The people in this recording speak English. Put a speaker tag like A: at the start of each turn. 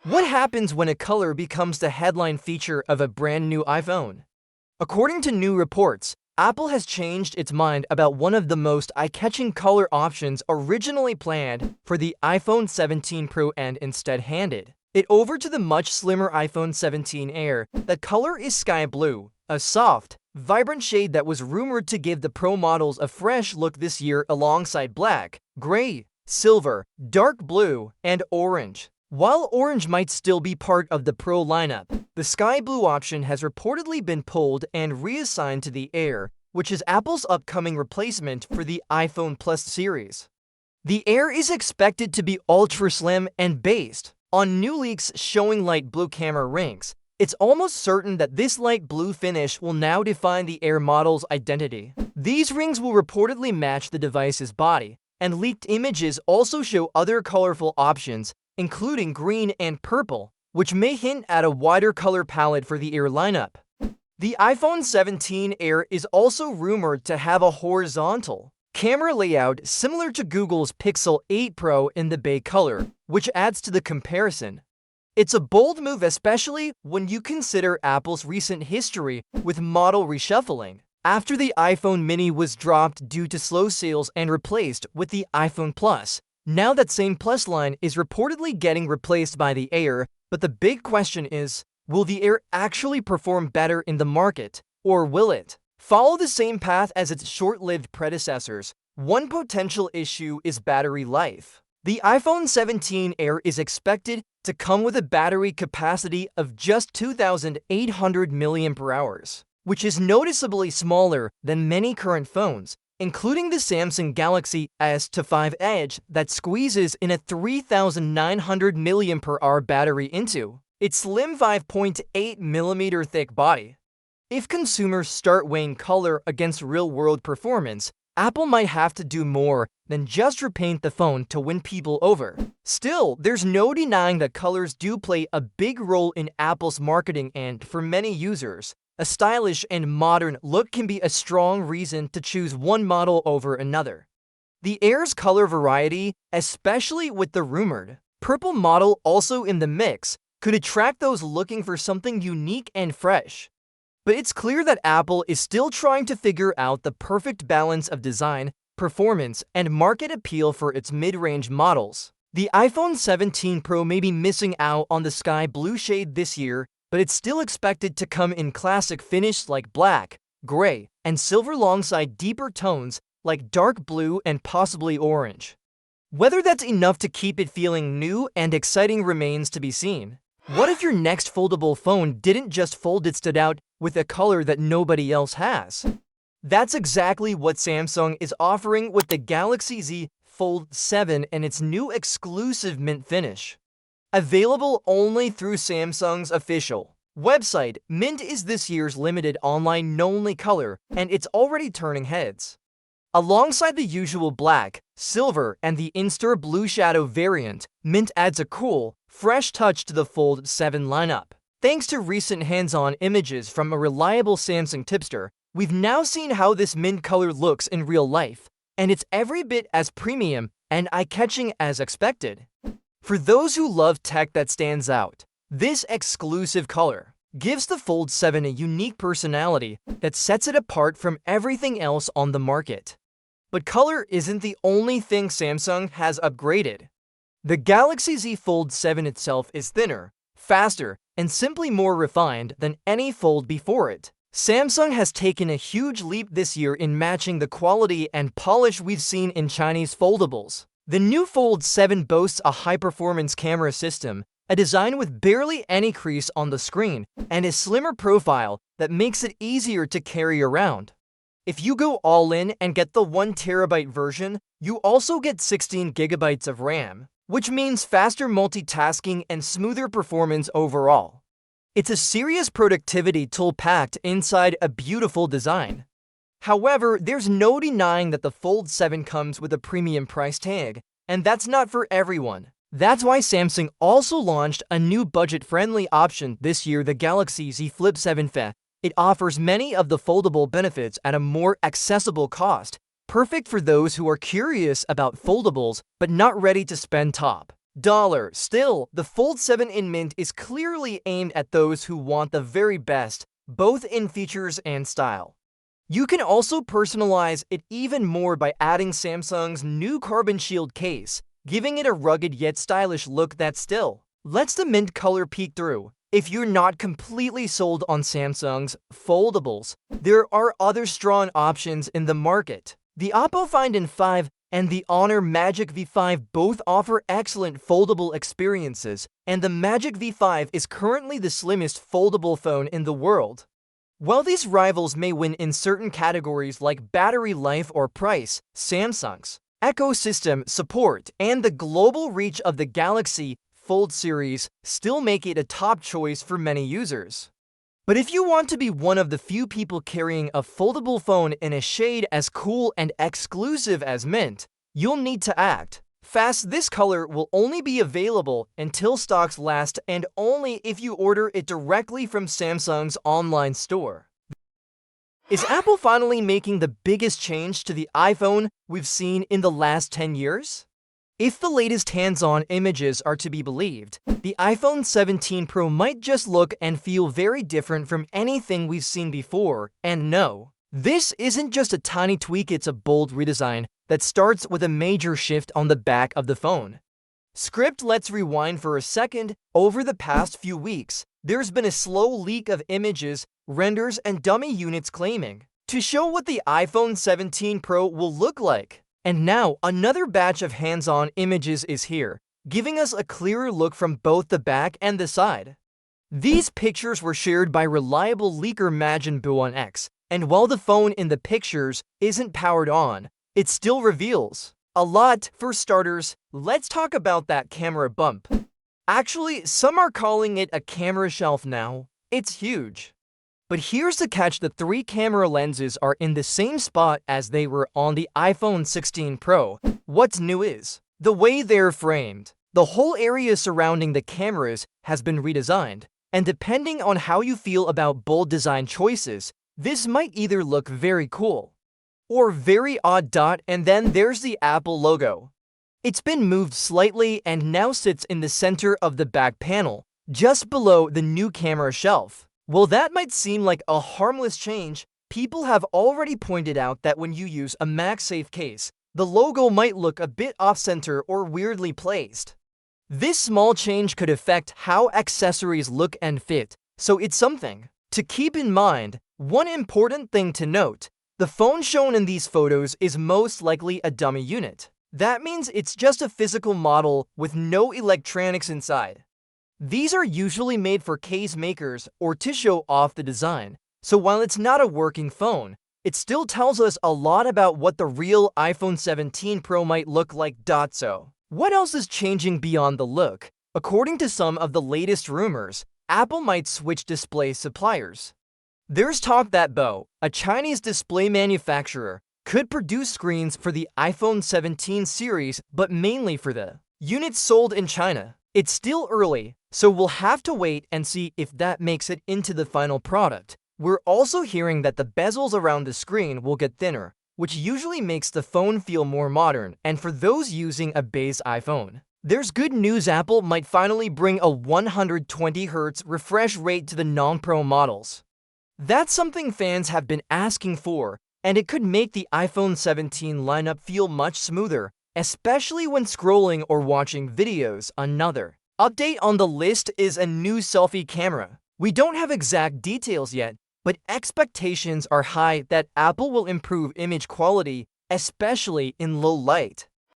A: What happens when a color becomes the headline feature of a brand new iPhone? According to new reports, Apple has changed its mind about one of the most eye-catching color options originally planned for the iPhone 17 Pro and instead handed it over to the much slimmer iPhone 17 Air. The color is sky blue, a soft, vibrant shade that was rumored to give the Pro models a fresh look this year alongside black, gray, silver, dark blue, and orange. While orange might still be part of the Pro lineup, the sky blue option has reportedly been pulled and reassigned to the Air, which is Apple's upcoming replacement for the iPhone Plus series. The Air is expected to be ultra slim and based on new leaks showing light blue camera rings. It's almost certain that this light blue finish will now define the Air model's identity. These rings will reportedly match the device's body, and leaked images also show other colorful options, including green and purple, which may hint at a wider color palette for the Air lineup. The iPhone 17 Air is also rumored to have a horizontal camera layout similar to Google's Pixel 8 Pro in the bay color, which adds to the comparison. It's a bold move, especially when you consider Apple's recent history with model reshuffling, after the iPhone mini was dropped due to slow sales and replaced with the iPhone Plus. Now that same Plus line is reportedly getting replaced by the Air, but the big question is, will the Air actually perform better in the market, or will it follow the same path as its short-lived predecessors? One potential issue is battery life. The iPhone 17 Air is expected to come with a battery capacity of just 2,800 mAh, which is noticeably smaller than many current phones, including the Samsung Galaxy S5 Edge that squeezes in a 3,900 mAh battery into its slim 5.8mm thick body. If consumers start weighing color against real-world performance, Apple might have to do more than just repaint the phone to win people over. Still, there's no denying that colors do play a big role in Apple's marketing, and for many users, a stylish and modern look can be a strong reason to choose one model over another. The Air's color variety, especially with the rumored purple model also in the mix, could attract those looking for something unique and fresh. But it's clear that Apple is still trying to figure out the perfect balance of design, performance, and market appeal for its mid-range models. The iPhone 17 Pro may be missing out on the sky blue shade this year, but it's still expected to come in classic finishes like black, gray, and silver alongside deeper tones like dark blue and possibly orange. Whether that's enough to keep it feeling new and exciting remains to be seen. What if your next foldable phone didn't just fold, it stood out with a color that nobody else has? That's exactly what Samsung is offering with the Galaxy Z Fold 7 and its new exclusive mint finish. Available only through Samsung's official website, mint is this year's limited online only color, and it's already turning heads. Alongside the usual black, silver, and the in-store blue shadow variant, mint adds a cool, fresh touch to the Fold 7 lineup. Thanks to recent hands-on images from a reliable Samsung tipster, we've now seen how this mint color looks in real life, and it's every bit as premium and eye-catching as expected. For those who love tech that stands out, this exclusive color gives the Fold 7 a unique personality that sets it apart from everything else on the market. But color isn't the only thing Samsung has upgraded. The Galaxy Z Fold 7 itself is thinner, faster, and simply more refined than any Fold before it. Samsung has taken a huge leap this year in matching the quality and polish we've seen in Chinese foldables. The new Fold 7 boasts a high-performance camera system, a design with barely any crease on the screen, and a slimmer profile that makes it easier to carry around. If you go all in and get the 1TB version, you also get 16GB of RAM, which means faster multitasking and smoother performance overall. It's a serious productivity tool packed inside a beautiful design. However, there's no denying that the Fold 7 comes with a premium price tag, and that's not for everyone. That's why Samsung also launched a new budget-friendly option this year, the Galaxy Z Flip 7 Fe. It offers many of the foldable benefits at a more accessible cost, perfect for those who are curious about foldables but not ready to spend top. Still, the Fold 7 in Mint is clearly aimed at those who want the very best, both in features and style. You can also personalize it even more by adding Samsung's new Carbon Shield case, giving it a rugged yet stylish look that still lets the mint color peek through. If you're not completely sold on Samsung's foldables, there are other strong options in the market. The Oppo Find N5 and the Honor Magic V5 both offer excellent foldable experiences, and the Magic V5 is currently the slimmest foldable phone in the world. While these rivals may win in certain categories like battery life or price, Samsung's ecosystem support and the global reach of the Galaxy Fold series still make it a top choice for many users. But if you want to be one of the few people carrying a foldable phone in a shade as cool and exclusive as Mint, you'll need to act fast. This color will only be available until stocks last and only if you order it directly from Samsung's online store. Is Apple finally making the biggest change to the iPhone we've seen in the last 10 years? If the latest hands-on images are to be believed, the iPhone 17 Pro might just look and feel very different from anything we've seen before. And no, this isn't just a tiny tweak, it's a bold redesign that starts with a major shift on the back of the phone. Let's rewind for a second. Over the past few weeks, there's been a slow leak of images, renders, and dummy units claiming to show what the iPhone 17 Pro will look like. And now, another batch of hands-on images is here, giving us a clearer look from both the back and the side. These pictures were shared by reliable leaker Majin1X, and while the phone in the pictures isn't powered on, it still reveals a lot. For starters, let's talk about that camera bump. Actually, some are calling it a camera shelf now. It's huge. But here's the catch: the 3 camera lenses are in the same spot as they were on the iPhone 16 Pro. What's new is the way they're framed. The whole area surrounding the cameras has been redesigned, and depending on how you feel about bold design choices, this might either look very cool or very odd. And then there's the Apple logo. It's been moved slightly and now sits in the center of the back panel, just below the new camera shelf. While that might seem like a harmless change, people have already pointed out that when you use a MagSafe case, the logo might look a bit off-center or weirdly placed. This small change could affect how accessories look and fit, so it's something to keep in mind. One important thing to note: the phone shown in these photos is most likely a dummy unit. That means it's just a physical model with no electronics inside. These are usually made for case makers or to show off the design, so while it's not a working phone, it still tells us a lot about what the real iPhone 17 Pro might look like. So, what else is changing beyond the look? According to some of the latest rumors, Apple might switch display suppliers. There's talk that Bo, a Chinese display manufacturer, could produce screens for the iPhone 17 series, but mainly for the units sold in China. It's still early, so we'll have to wait and see if that makes it into the final product. We're also hearing that the bezels around the screen will get thinner, which usually makes the phone feel more modern, and for those using a base iPhone, there's good news: Apple might finally bring a 120Hz refresh rate to the non-Pro models. That's something fans have been asking for, and it could make the iPhone 17 lineup feel much smoother, especially when scrolling or watching videos. Another update on the list is a new selfie camera. We don't have exact details yet, but expectations are high that Apple will improve image quality, especially in low light.